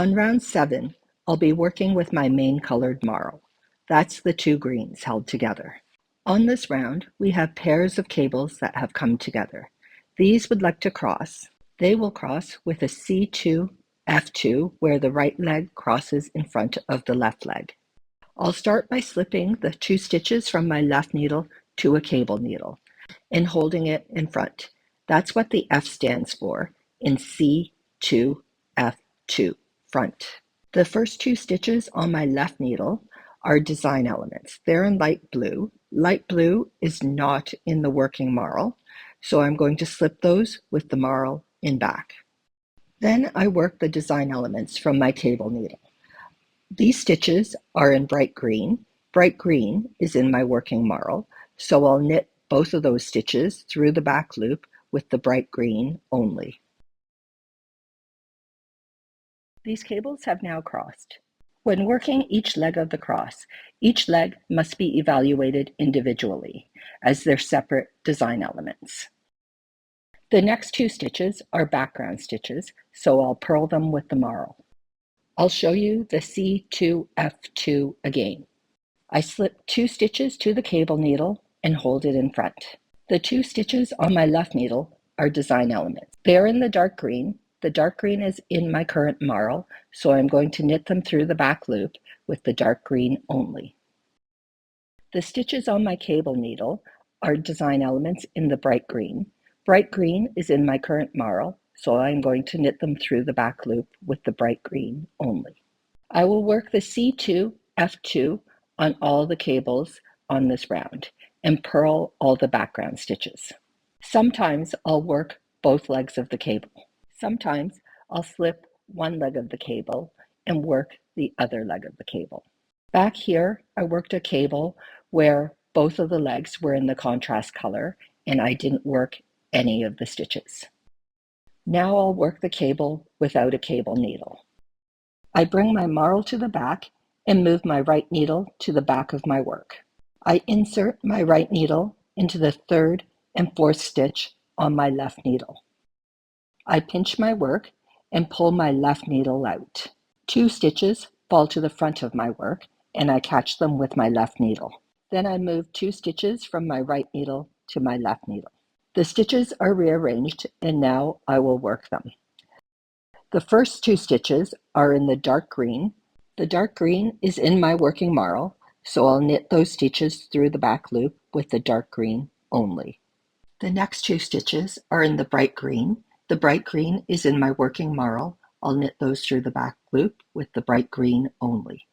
On round 7, I'll be working with my main colored marl. That's the two greens held together. On this round, we have pairs of cables that have come together. These would like to cross. They will cross with a C2, F2, where the right leg crosses in front of the left leg. I'll start by slipping the 2 stitches from my left needle to a cable needle and holding it in front. That's what the F stands for in C2, F2, front. The first 2 stitches on my left needle are design elements. They're in light blue. Light blue is not in the working marl, so I'm going to slip those with the marl in back. Then I work the design elements from my cable needle. These stitches are in bright green. Bright green is in my working marl, so I'll knit both of those stitches through the back loop with the bright green only. These cables have now crossed. When working each leg of the cross, each leg must be evaluated individually as they're separate design elements. The next 2 stitches are background stitches, so I'll purl them with the marl. I'll show you the C2F2 again. I slip 2 stitches to the cable needle and hold it in front. The 2 stitches on my left needle are design elements. They're in the dark green. The dark green is in my current marl, so I'm going to knit them through the back loop with the dark green only. The stitches on my cable needle are design elements in the bright green. Bright green is in my current marl, so I'm going to knit them through the back loop with the bright green only. I will work the C2, F2 on all the cables on this round and purl all the background stitches. Sometimes I'll work both legs of the cable. Sometimes I'll slip one leg of the cable and work the other leg of the cable. Back here, I worked a cable where both of the legs were in the contrast color and I didn't work any of the stitches. Now I'll work the cable without a cable needle. I bring my marl to the back and move my right needle to the back of my work. I insert my right needle into the 3rd and 4th stitch on my left needle. I pinch my work and pull my left needle out. 2 stitches fall to the front of my work and I catch them with my left needle. Then I move 2 stitches from my right needle to my left needle. The stitches are rearranged and now I will work them. The first 2 stitches are in the dark green. The dark green is in my working marl, so I'll knit those stitches through the back loop with the dark green only. The next 2 stitches are in the bright green. The bright green is in my working marl. I'll knit those through the back loop with the bright green only.